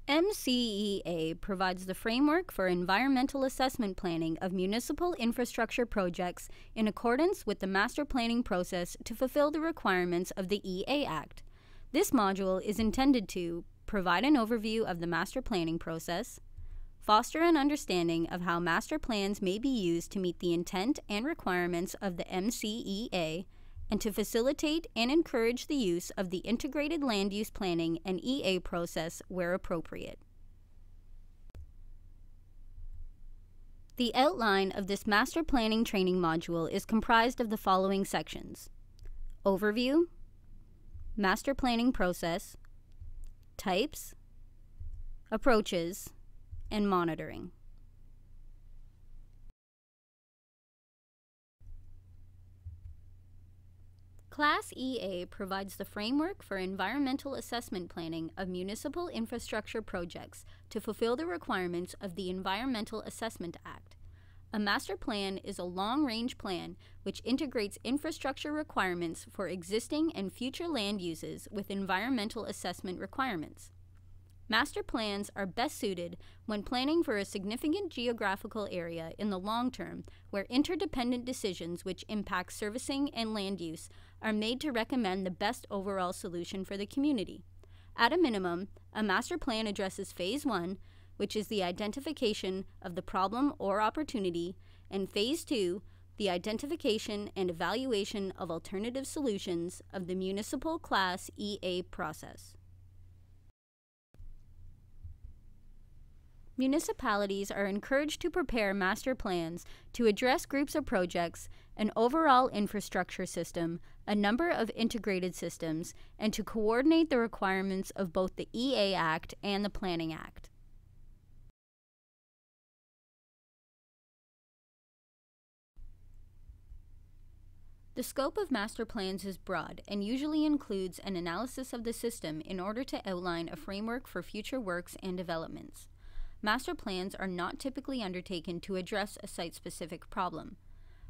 MCEA provides the framework for environmental assessment planning of municipal infrastructure projects in accordance with the master planning process to fulfill the requirements of the EA Act. This module is intended to provide an overview of the master planning process, foster an understanding of how master plans may be used to meet the intent and requirements of the MCEA, and to facilitate and encourage the use of the integrated land use planning and EA process where appropriate. The outline of this master planning training module is comprised of the following sections: overview, master planning process, types, approaches, and monitoring. Class EA provides the framework for environmental assessment planning of municipal infrastructure projects to fulfill the requirements of the Environmental Assessment Act. A master plan is a long-range plan which integrates infrastructure requirements for existing and future land uses with environmental assessment requirements. Master plans are best suited when planning for a significant geographical area in the long term where interdependent decisions which impact servicing and land use are made to recommend the best overall solution for the community. At a minimum, a master plan addresses Phase 1, which is the identification of the problem or opportunity, and Phase 2, the identification and evaluation of alternative solutions of the Municipal Class EA process. Municipalities are encouraged to prepare master plans to address groups of projects, an overall infrastructure system, a number of integrated systems, and to coordinate the requirements of both the EA Act and the Planning Act. The scope of master plans is broad and usually includes an analysis of the system in order to outline a framework for future works and developments. Master plans are not typically undertaken to address a site-specific problem.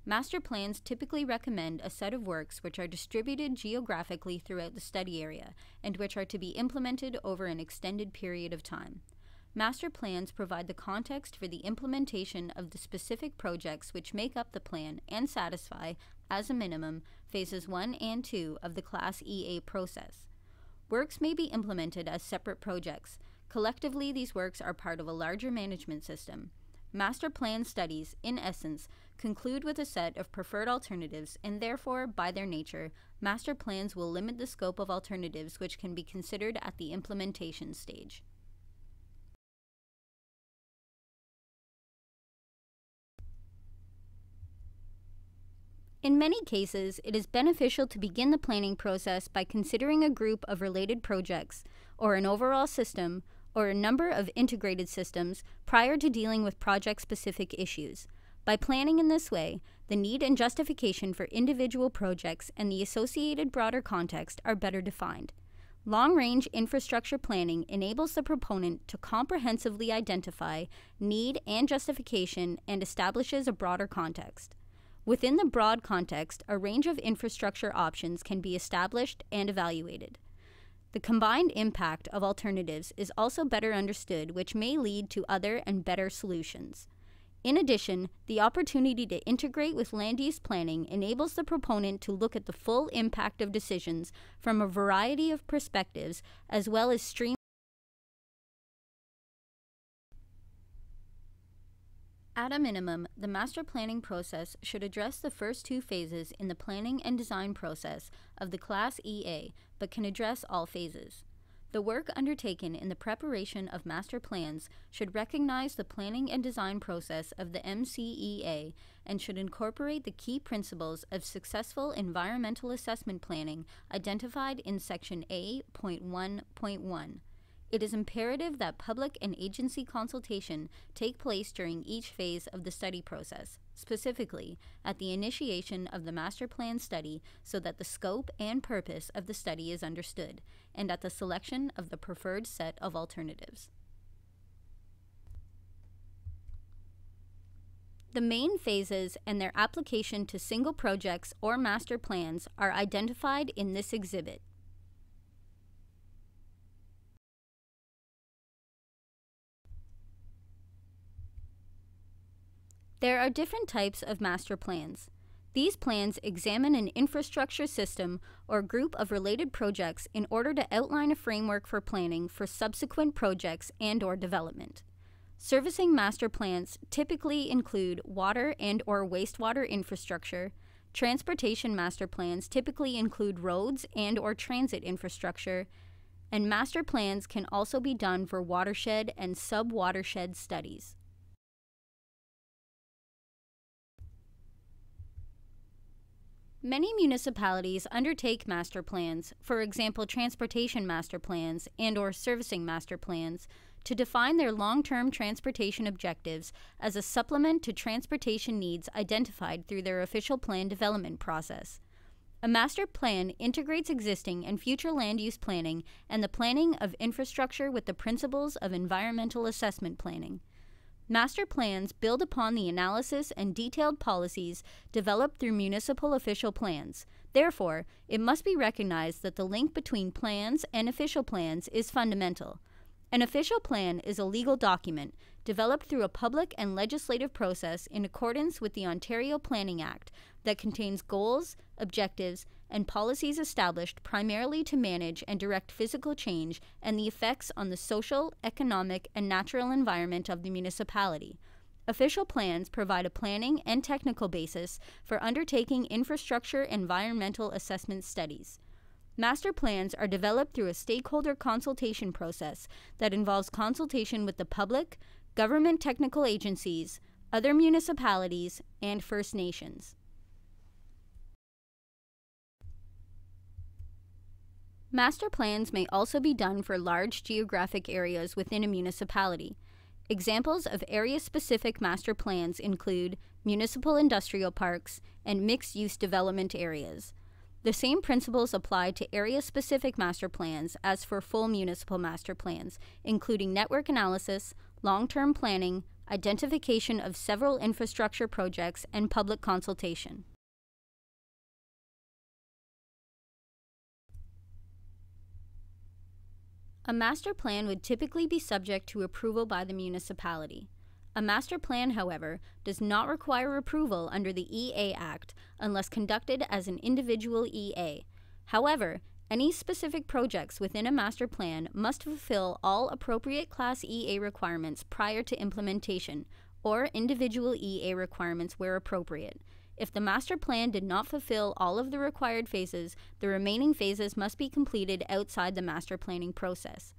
Master plans typically recommend a set of works which are distributed geographically throughout the study area and which are to be implemented over an extended period of time. Master plans provide the context for the implementation of the specific projects which make up the plan and satisfy, as a minimum, Phases 1 and 2 of the Class EA process. Works may be implemented as separate projects. Collectively, these works are part of a larger management system. Master plan studies, in essence, conclude with a set of preferred alternatives, and therefore, by their nature, master plans will limit the scope of alternatives which can be considered at the implementation stage. In many cases, it is beneficial to begin the planning process by considering a group of related projects, or an overall system, or a number of integrated systems prior to dealing with project-specific issues. By planning in this way, the need and justification for individual projects and the associated broader context are better defined. Long-range infrastructure planning enables the proponent to comprehensively identify need and justification and establishes a broader context. Within the broad context, a range of infrastructure options can be established and evaluated. The combined impact of alternatives is also better understood, which may lead to other and better solutions. In addition, the opportunity to integrate with land use planning enables the proponent to look at the full impact of decisions from a variety of perspectives, as well as streamline. At a minimum, the master planning process should address the first two phases in the planning and design process of the Class EA, but can address all phases. The work undertaken in the preparation of master plans should recognize the planning and design process of the MCEA and should incorporate the key principles of successful environmental assessment planning identified in Section A.1.1. It is imperative that public and agency consultation take place during each phase of the study process, specifically at the initiation of the master plan study so that the scope and purpose of the study is understood, and at the selection of the preferred set of alternatives. The main phases and their application to single projects or master plans are identified in this exhibit. There are different types of master plans. These plans examine an infrastructure system or group of related projects in order to outline a framework for planning for subsequent projects and/or development. Servicing master plans typically include water and/or wastewater infrastructure. Transportation master plans typically include roads and/or transit infrastructure, and master plans can also be done for watershed and sub-watershed studies. Many municipalities undertake master plans, for example transportation master plans and/or servicing master plans, to define their long-term transportation objectives as a supplement to transportation needs identified through their official plan development process. A master plan integrates existing and future land use planning and the planning of infrastructure with the principles of environmental assessment planning. Master plans build upon the analysis and detailed policies developed through municipal official plans. Therefore, it must be recognized that the link between plans and official plans is fundamental. An official plan is a legal document developed through a public and legislative process in accordance with the Ontario Planning Act that contains goals, objectives, and policies established primarily to manage and direct physical change and the effects on the social, economic, and natural environment of the municipality. Official plans provide a planning and technical basis for undertaking infrastructure environmental assessment studies. Master plans are developed through a stakeholder consultation process that involves consultation with the public, government technical agencies, other municipalities, and First Nations. Master plans may also be done for large geographic areas within a municipality. Examples of area-specific master plans include municipal industrial parks and mixed-use development areas. The same principles apply to area-specific master plans as for full municipal master plans, including network analysis, long-term planning, identification of several infrastructure projects, and public consultation. A master plan would typically be subject to approval by the municipality. A master plan, however, does not require approval under the EA Act unless conducted as an individual EA. However, any specific projects within a master plan must fulfill all appropriate Class EA requirements prior to implementation, or individual EA requirements where appropriate. If the master plan did not fulfill all of the required phases, the remaining phases must be completed outside the master planning process.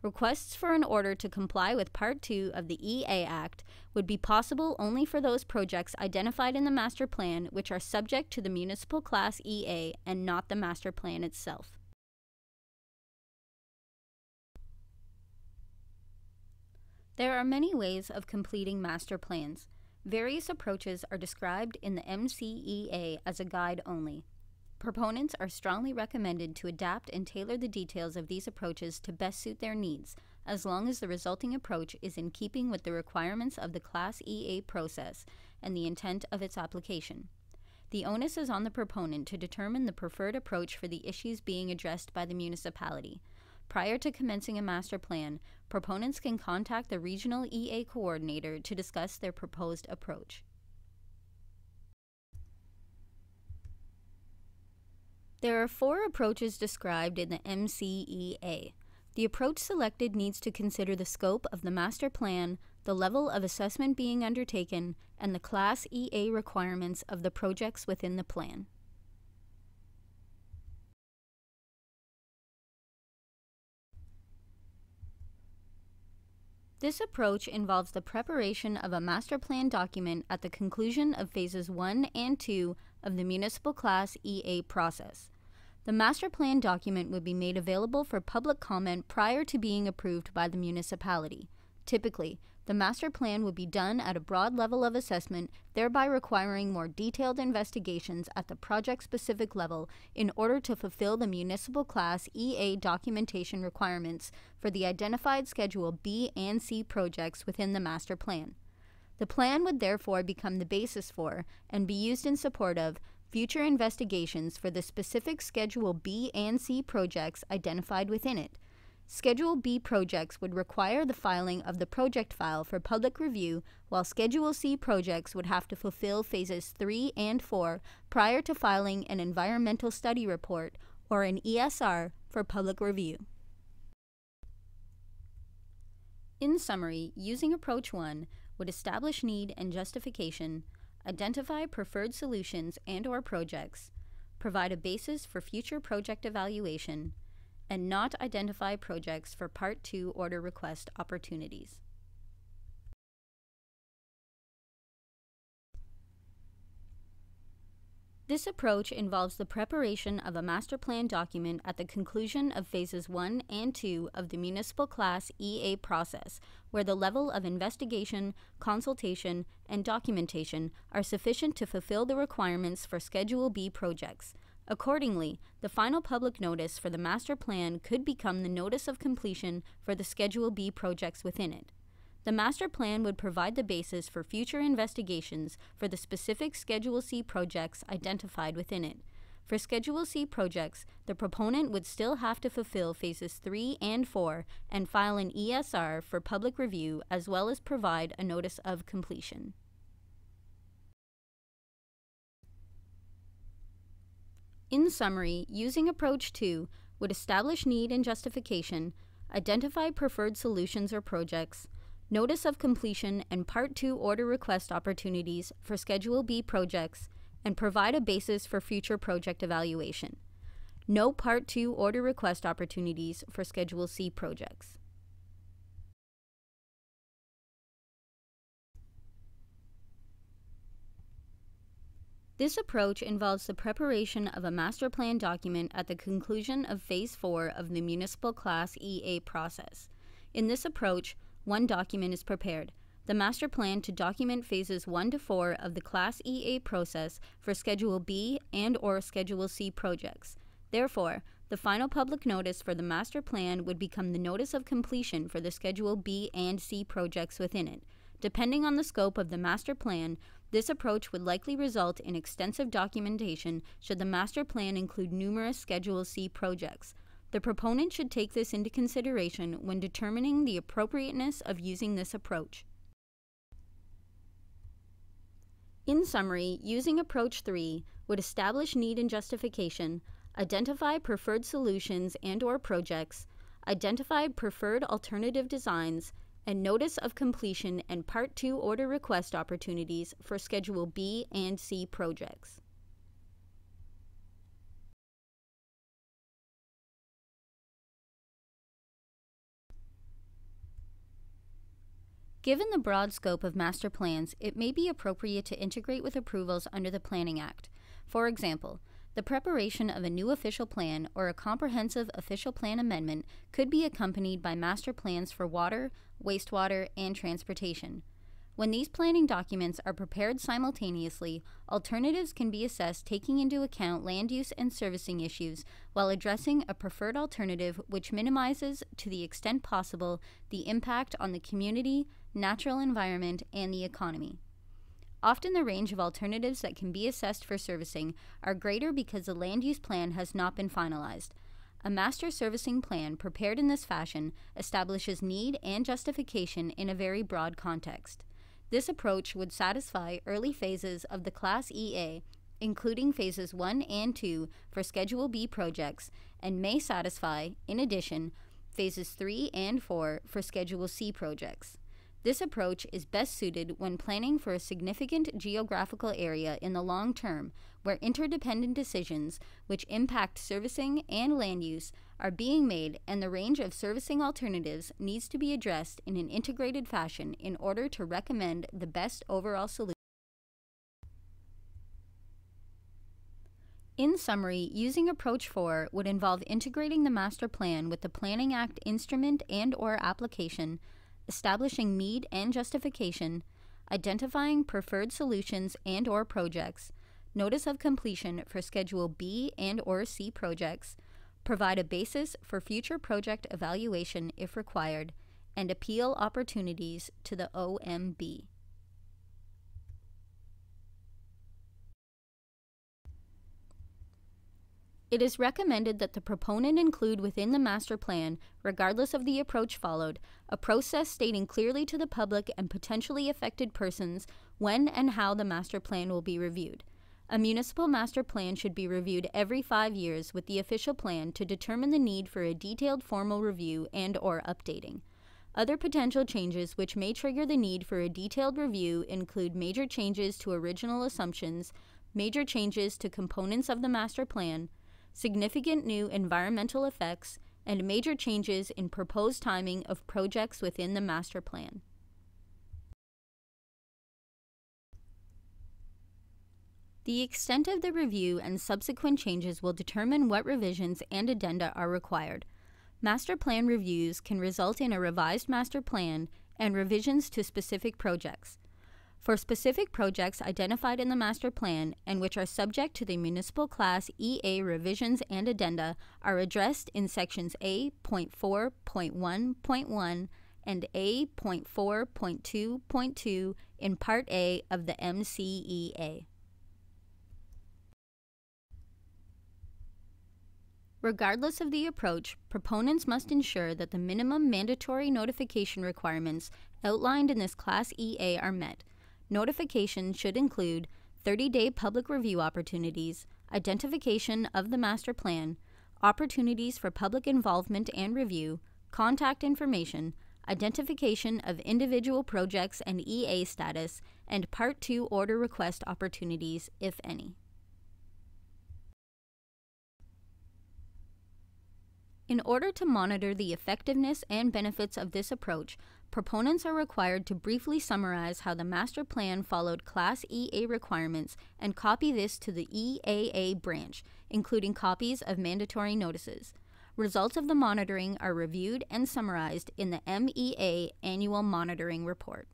Requests for an order to comply with Part 2 of the EA Act would be possible only for those projects identified in the master plan which are subject to the Municipal Class EA and not the master plan itself. There are many ways of completing master plans. Various approaches are described in the MCEA as a guide only. Proponents are strongly recommended to adapt and tailor the details of these approaches to best suit their needs, as long as the resulting approach is in keeping with the requirements of the Class EA process and the intent of its application. The onus is on the proponent to determine the preferred approach for the issues being addressed by the municipality. Prior to commencing a master plan, proponents can contact the regional EA coordinator to discuss their proposed approach. There are 4 approaches described in the MCEA. The approach selected needs to consider the scope of the master plan, the level of assessment being undertaken, and the Class EA requirements of the projects within the plan. This approach involves the preparation of a master plan document at the conclusion of phases 1 and 2 of the Municipal Class EA process. The master plan document would be made available for public comment prior to being approved by the municipality. Typically, the master plan would be done at a broad level of assessment, thereby requiring more detailed investigations at the project-specific level in order to fulfill the Municipal Class EA documentation requirements for the identified Schedule B and C projects within the master plan. The plan would therefore become the basis for, and be used in support of, future investigations for the specific Schedule B and C projects identified within it. Schedule B projects would require the filing of the project file for public review, while Schedule C projects would have to fulfill Phases 3 and 4 prior to filing an environmental study report, or an ESR, for public review. In summary, using Approach 1 would establish need and justification, identify preferred solutions and/or projects, provide a basis for future project evaluation, and not identify projects for Part 2 order request opportunities. This approach involves the preparation of a master plan document at the conclusion of Phases 1 and 2 of the Municipal Class EA process, where the level of investigation, consultation, and documentation are sufficient to fulfill the requirements for Schedule B projects. Accordingly, the final public notice for the master plan could become the notice of completion for the Schedule B projects within it. The master plan would provide the basis for future investigations for the specific Schedule C projects identified within it. For Schedule C projects, the proponent would still have to fulfill Phases 3 and 4 and file an ESR for public review, as well as provide a notice of completion. In summary, using Approach 2 would establish need and justification, identify preferred solutions or projects, notice of completion and Part 2 order request opportunities for Schedule B projects, and provide a basis for future project evaluation. No Part 2 order request opportunities for Schedule C projects. This approach involves the preparation of a master plan document at the conclusion of Phase 4 of the Municipal Class EA process. In this approach, one document is prepared, the master plan to document Phases 1 to 4 of the Class EA process for Schedule B and/or Schedule C projects. Therefore, the final public notice for the master plan would become the notice of completion for the Schedule B and C projects within it. Depending on the scope of the master plan, this approach would likely result in extensive documentation should the master plan include numerous Schedule C projects. The proponent should take this into consideration when determining the appropriateness of using this approach. In summary, using Approach 3 would establish need and justification, identify preferred solutions and/or projects, identify preferred alternative designs, and notice of completion and Part 2 order request opportunities for Schedule B and C projects. Given the broad scope of master plans, it may be appropriate to integrate with approvals under the Planning Act. For example, the preparation of a new official plan or a comprehensive official plan amendment could be accompanied by master plans for water, wastewater, and transportation. When these planning documents are prepared simultaneously, alternatives can be assessed taking into account land use and servicing issues while addressing a preferred alternative which minimizes, to the extent possible, the impact on the community, natural environment, and the economy. Often the range of alternatives that can be assessed for servicing are greater because the land use plan has not been finalized. A master servicing plan prepared in this fashion establishes need and justification in a very broad context. This approach would satisfy early phases of the Class EA, including Phases 1 and 2 for Schedule B projects, and may satisfy, in addition, Phases 3 and 4 for Schedule C projects. This approach is best suited when planning for a significant geographical area in the long term, where interdependent decisions which impact servicing and land use are being made, and the range of servicing alternatives needs to be addressed in an integrated fashion in order to recommend the best overall solution. In summary, using Approach 4 would involve integrating the master plan with the Planning Act instrument and/or application, establishing need and justification, identifying preferred solutions and/or projects, notice of completion for Schedule B and/or C projects, provide a basis for future project evaluation if required, and appeal opportunities to the OMB. It is recommended that the proponent include within the master plan, regardless of the approach followed, a process stating clearly to the public and potentially affected persons when and how the master plan will be reviewed. A municipal master plan should be reviewed every 5 years with the official plan to determine the need for a detailed formal review and/or updating. Other potential changes which may trigger the need for a detailed review include major changes to original assumptions, major changes to components of the master plan, significant new environmental effects, and major changes in proposed timing of projects within the master plan. The extent of the review and subsequent changes will determine what revisions and addenda are required. Master plan reviews can result in a revised master plan and revisions to specific projects. For specific projects identified in the master plan and which are subject to the Municipal Class EA revisions and addenda are addressed in sections A.4.1.1 and A.4.2.2 in Part A of the MCEA. Regardless of the approach, proponents must ensure that the minimum mandatory notification requirements outlined in this Class EA are met. Notification should include 30-day public review opportunities, identification of the master plan, opportunities for public involvement and review, contact information, identification of individual projects and EA status, and Part 2 order request opportunities, if any. In order to monitor the effectiveness and benefits of this approach, proponents are required to briefly summarize how the master plan followed Class EA requirements and copy this to the EAA branch, including copies of mandatory notices. Results of the monitoring are reviewed and summarized in the MEA Annual Monitoring Report.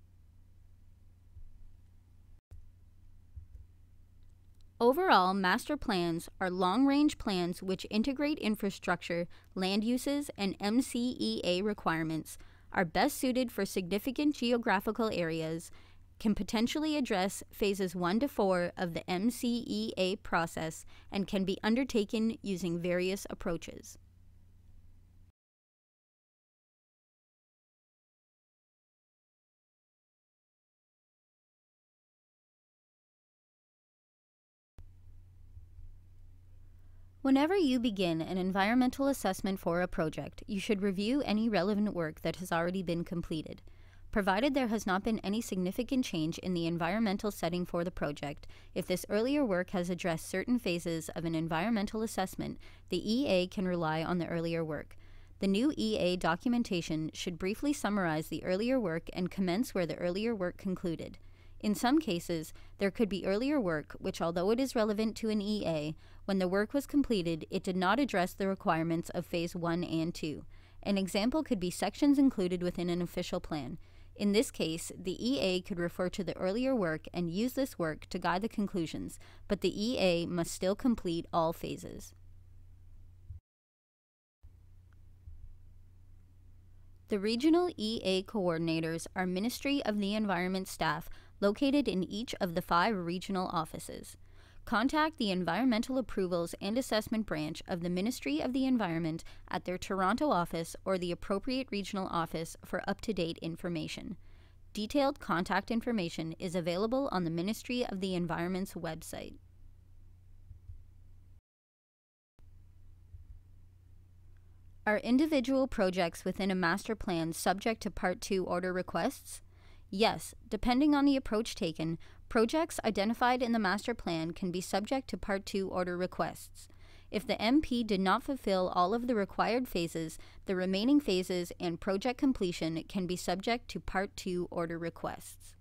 Overall, master plans are long-range plans which integrate infrastructure, land uses, and MCEA requirements, are best suited for significant geographical areas, can potentially address phases 1 to 4 of the MCEA process, and can be undertaken using various approaches. Whenever you begin an environmental assessment for a project, you should review any relevant work that has already been completed. Provided there has not been any significant change in the environmental setting for the project, if this earlier work has addressed certain phases of an environmental assessment, the EA can rely on the earlier work. The new EA documentation should briefly summarize the earlier work and commence where the earlier work concluded. In some cases, there could be earlier work which, although it is relevant to an EA, when the work was completed, it did not address the requirements of Phase 1 and 2. An example could be sections included within an official plan. In this case, the EA could refer to the earlier work and use this work to guide the conclusions, but the EA must still complete all phases. The regional EA coordinators are Ministry of the Environment staff located in each of the 5 regional offices. Contact the Environmental Approvals and Assessment Branch of the Ministry of the Environment at their Toronto office or the appropriate regional office for up-to-date information. Detailed contact information is available on the Ministry of the Environment's website. Are individual projects within a master plan subject to Part 2 order requests? Yes, depending on the approach taken, projects identified in the master plan can be subject to Part 2 order requests. If the MP did not fulfill all of the required phases, the remaining phases and project completion can be subject to Part 2 order requests.